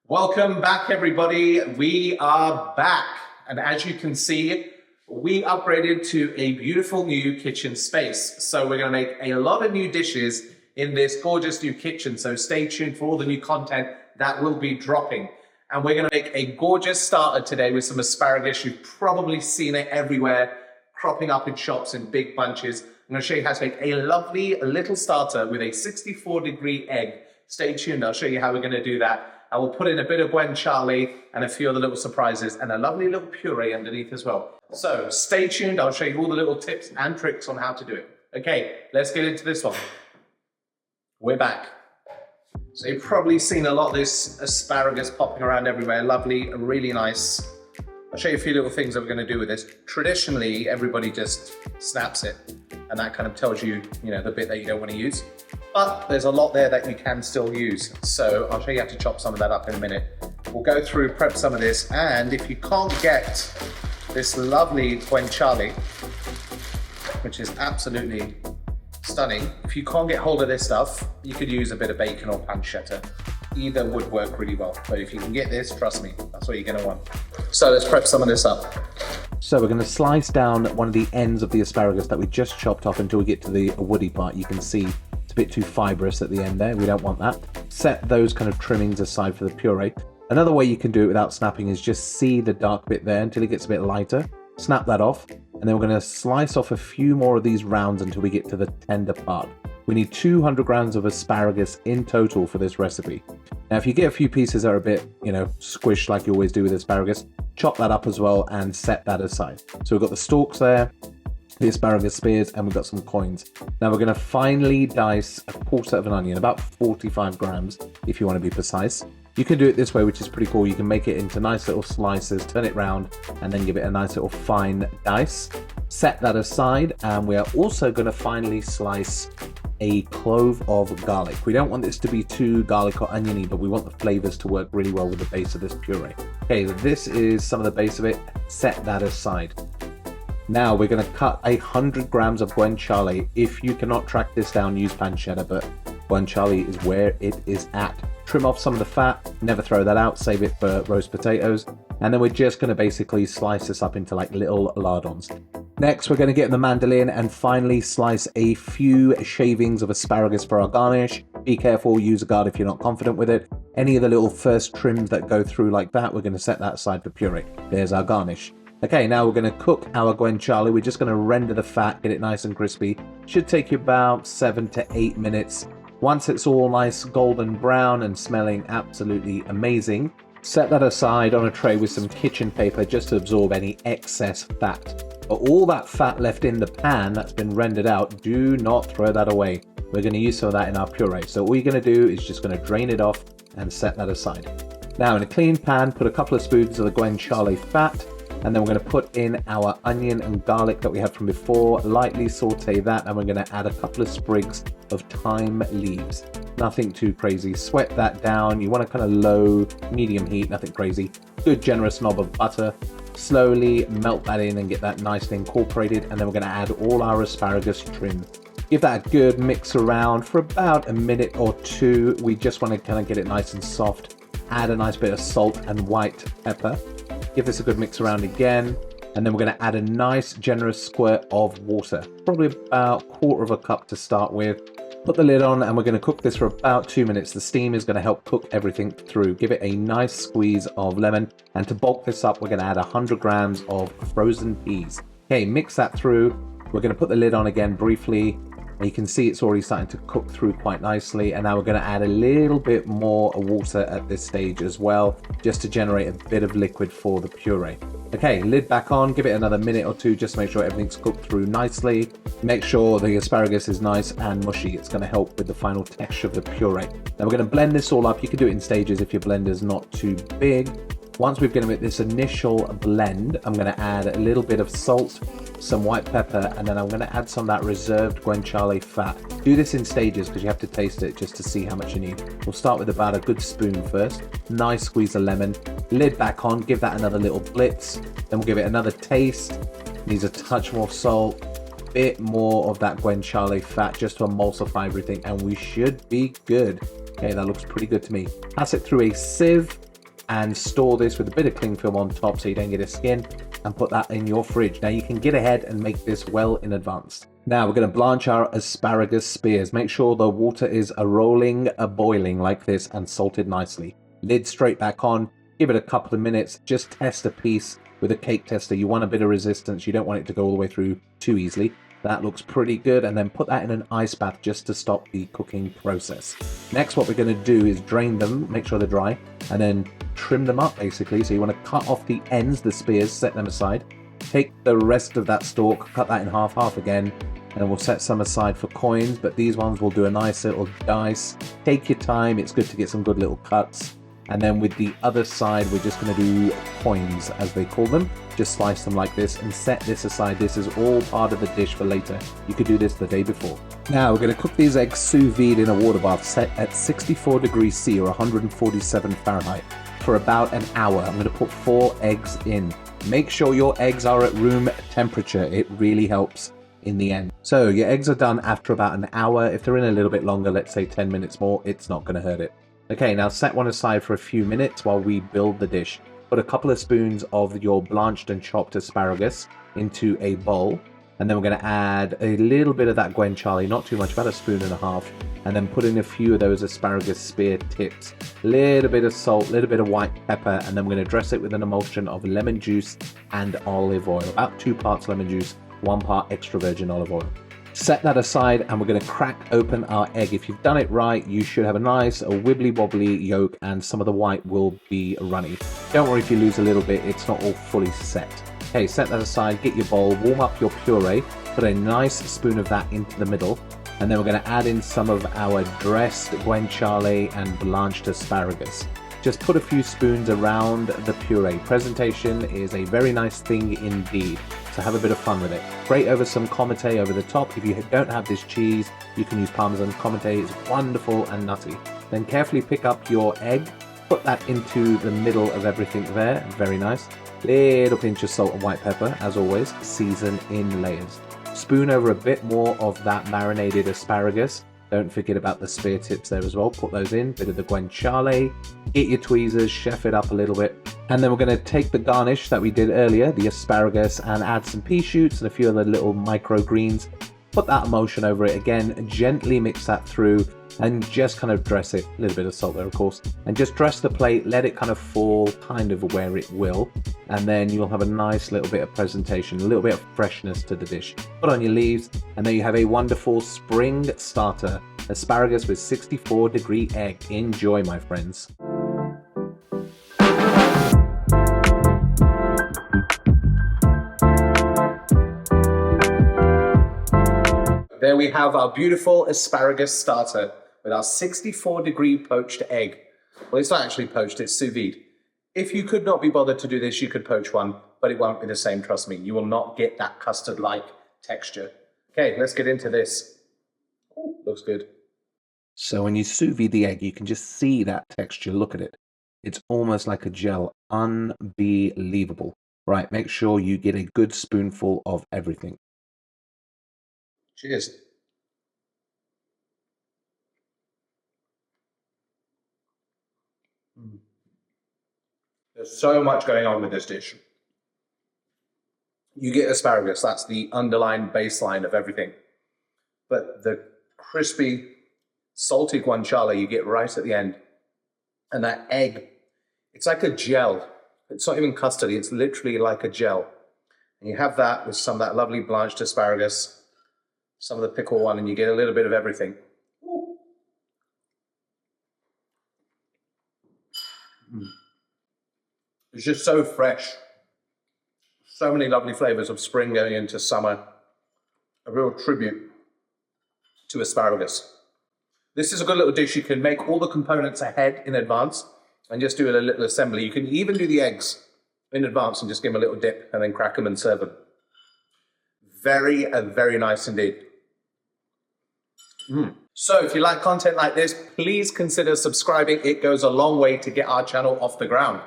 Welcome back, everybody. We are back. And as you can see, we upgraded to a beautiful new kitchen space. So we're going to make a lot of new dishes in this gorgeous new kitchen. So stay tuned for all the new content that will be dropping. And we're going to make a gorgeous starter today with some asparagus. You've probably seen it everywhere, cropping up in shops in big bunches. I'm going to show you how to make a lovely little starter with a 64-degree egg. Stay tuned. I'll show you how we're going to do that. I will put in a bit of guanciale and a few other little surprises and a lovely little puree underneath as well. So stay tuned. I'll show you all the little tips and tricks on how to do it. Okay, let's get into this one. We're back. So you've probably seen a lot of this asparagus popping around everywhere. Lovely, really nice. I'll show you a few little things that we're going to do with this. Traditionally, everybody just snaps it, and that kind of tells you, the bit that you don't want to use. But there's a lot there that you can still use. So I'll show you how to chop some of that up in a minute. We'll go through, prep some of this, and if you can't get this lovely guanciale, which is absolutely stunning, if you can't get hold of this stuff, you could use a bit of bacon or pancetta. Either would work really well. But if you can get this, trust me, that's what you're gonna want. So let's prep some of this up. So we're going to slice down one of the ends of the asparagus that we just chopped off until we get to the woody part. You can see it's a bit too fibrous at the end there. We don't want that. Set those kind of trimmings aside for the puree. Another way you can do it without snapping is just see the dark bit there until it gets a bit lighter. Snap that off, and then we're going to slice off a few more of these rounds until we get to the tender part. We need 200 grams of asparagus in total for this recipe. Now, if you get a few pieces that are a bit, squished like you always do with asparagus, chop that up as well and set that aside. So we've got the stalks there, the asparagus spears, and we've got some coins. Now we're going to finely dice a quarter of an onion, about 45 grams if you want to be precise. You can do it this way, which is pretty cool. You can make it into nice little slices, turn it round, and then give it a nice little fine dice. Set that aside, and we are also going to finely slice a clove of garlic. We don't want this to be too garlic or oniony, but we want the flavors to work really well with the base of this puree. Okay, this is some of the base of it. Set that aside. Now we're going to cut 100 grams of guanciale. If you cannot track this down, use pancetta, but guanciale is where it is at. Trim off some of the fat, never throw that out, save it for roast potatoes. And then we're just going to basically slice this up into like little lardons. Next, we're going to get the mandolin and finally slice a few shavings of asparagus for our garnish. Be careful, use a guard if you're not confident with it. Any of the little first trims that go through like that, we're going to set that aside for puree. There's our garnish. Okay, now we're going to cook our guanciale. We're just going to render the fat, get it nice and crispy. Should take you about 7 to 8 minutes. Once it's all nice golden brown and smelling absolutely amazing, set that aside on a tray with some kitchen paper just to absorb any excess fat. But all that fat left in the pan that's been rendered out, do not throw that away. We're going to use some of that in our puree. So all you're going to do is just going to drain it off and set that aside. Now in a clean pan, put a couple of spoons of the guanciale fat, and then we're going to put in our onion and garlic that we had from before, lightly saute that, and we're going to add a couple of sprigs of thyme leaves. Nothing too crazy. Sweat that down. You want a kind of low, medium heat, nothing crazy. Good generous knob of butter. Slowly melt that in and get that nicely incorporated, and then we're going to add all our asparagus trim. Give that a good mix around for about a minute or two. We just want to kind of get it nice and soft. Add a nice bit of salt and white pepper. Give this a good mix around again, and then we're going to add a nice generous squirt of water, probably about a quarter of a cup to start with. Put the lid on, and we're going to cook this for about 2 minutes. The steam is going to help cook everything through. Give it a nice squeeze of lemon, and to bulk this up, we're going to add 100 grams of frozen peas. Okay, mix that through. We're going to put the lid on again briefly. You can see it's already starting to cook through quite nicely, and now we're going to add a little bit more water at this stage as well, just to generate a bit of liquid for the puree. Okay, lid back on, give it another minute or two just to make sure everything's cooked through nicely. Make sure the asparagus is nice and mushy. It's going to help with the final texture of the puree. Now we're going to blend this all up. You can do it in stages if your blender's not too big. Once we've given it this initial blend, I'm going to add a little bit of salt, some white pepper, and then I'm going to add some of that reserved guanciale fat. Do this in stages because you have to taste it just to see how much you need. We'll start with about a good spoon first. Nice squeeze of lemon. Lid back on, give that another little blitz. Then we'll give it another taste. Needs a touch more salt, bit more of that guanciale fat just to emulsify everything, and we should be good. Okay, that looks pretty good to me. Pass it through a sieve. and store this with a bit of cling film on top so you don't get a skin, and put that in your fridge. Now you can get ahead and make this well in advance. Now we're going to blanch our asparagus spears. Make sure the water is boiling like this and salted nicely. Lid straight back on, give it a couple of minutes, just test a piece with a cake tester. You want a bit of resistance, you don't want it to go all the way through too easily. That looks pretty good, and then put that in an ice bath just to stop the cooking process. Next, what we're going to do is drain them, make sure they're dry, and then trim them up basically. So you want to cut off the ends, the spears, set them aside. Take the rest of that stalk, cut that in half again, and we'll set some aside for coins, but these ones will do a nice little dice. Take your time, it's good to get some good little cuts. And then with the other side, we're just going to do coins, as they call them. Just slice them like this and set this aside. This is all part of the dish for later. You could do this the day before. Now we're going to cook these eggs sous vide in a water bath set at 64 degrees C or 147 Fahrenheit for about an hour. I'm going to put 4 eggs in. Make sure your eggs are at room temperature. It really helps in the end. So your eggs are done after about an hour. If they're in a little bit longer, let's say 10 minutes more, it's not going to hurt it. Okay, now set one aside for a few minutes while we build the dish. Put a couple of spoons of your blanched and chopped asparagus into a bowl, and then we're going to add a little bit of that guanciale, not too much, about a spoon and a half, and then put in a few of those asparagus spear tips, a little bit of salt, a little bit of white pepper, and then we're going to dress it with an emulsion of lemon juice and olive oil, about 2 parts lemon juice, 1 part extra virgin olive oil. Set that aside, and we're going to crack open our egg. If you've done it right, you should have a nice wibbly wobbly yolk, and some of the white will be runny. Don't worry if you lose a little bit, it's not all fully set. Okay, set that aside, get your bowl, warm up your puree, put a nice spoon of that into the middle, and then we're going to add in some of our dressed guanciale and blanched asparagus. Just put a few spoons around the puree. Presentation is a very nice thing indeed, so have a bit of fun with it. Grate over some comté over the top. If you don't have this cheese, you can use Parmesan. Comté is wonderful and nutty. Then carefully pick up your egg, put that into the middle of everything there. Very nice. Little pinch of salt and white pepper, as always. Season in layers. Spoon over a bit more of that marinated asparagus. Don't forget about the spear tips there as well. Put those in, bit of the guanciale, get your tweezers, chef it up a little bit. And then we're going to take the garnish that we did earlier, the asparagus, and add some pea shoots and a few other little microgreens. Put that emulsion over it again, gently mix that through, and just kind of dress it. A little bit of salt there, of course. And just dress the plate, let it kind of fall kind of where it will. And then you'll have a nice little bit of presentation, a little bit of freshness to the dish. Put on your leaves, and there you have a wonderful spring starter. Asparagus with 64-degree egg. Enjoy, my friends. There we have our beautiful asparagus starter with our 64-degree poached egg. Well, it's not actually poached, it's sous vide. If you could not be bothered to do this, you could poach one, but it won't be the same, trust me. You will not get that custard-like texture. Okay, let's get into this. Ooh, looks good. So when you sous vide the egg, you can just see that texture. Look at it. It's almost like a gel. Unbelievable. Right, make sure you get a good spoonful of everything. Cheers. There's so much going on with this dish. You get asparagus, that's the underlying baseline of everything. But the crispy, salty guanciale you get right at the end. And that egg, it's like a gel. It's not even custardy, it's literally like a gel. And you have that with some of that lovely blanched asparagus, some of the pickle one, and you get a little bit of everything. It's just so fresh. So many lovely flavors of spring going into summer. A real tribute to asparagus. This is a good little dish. You can make all the components ahead in advance and just do a little assembly. You can even do the eggs in advance and just give them a little dip and then crack them and serve them. Very nice indeed. So if you like content like this, please consider subscribing. It goes a long way to get our channel off the ground.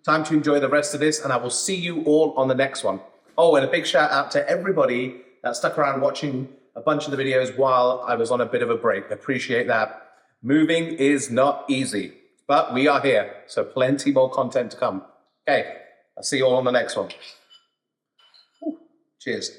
Time to enjoy the rest of this, and I will see you all on the next one. Oh, and a big shout out to everybody that stuck around watching a bunch of the videos while I was on a bit of a break. Appreciate that. Moving is not easy. But we are here, so plenty more content to come. Okay, I'll see you all on the next one. Cheers.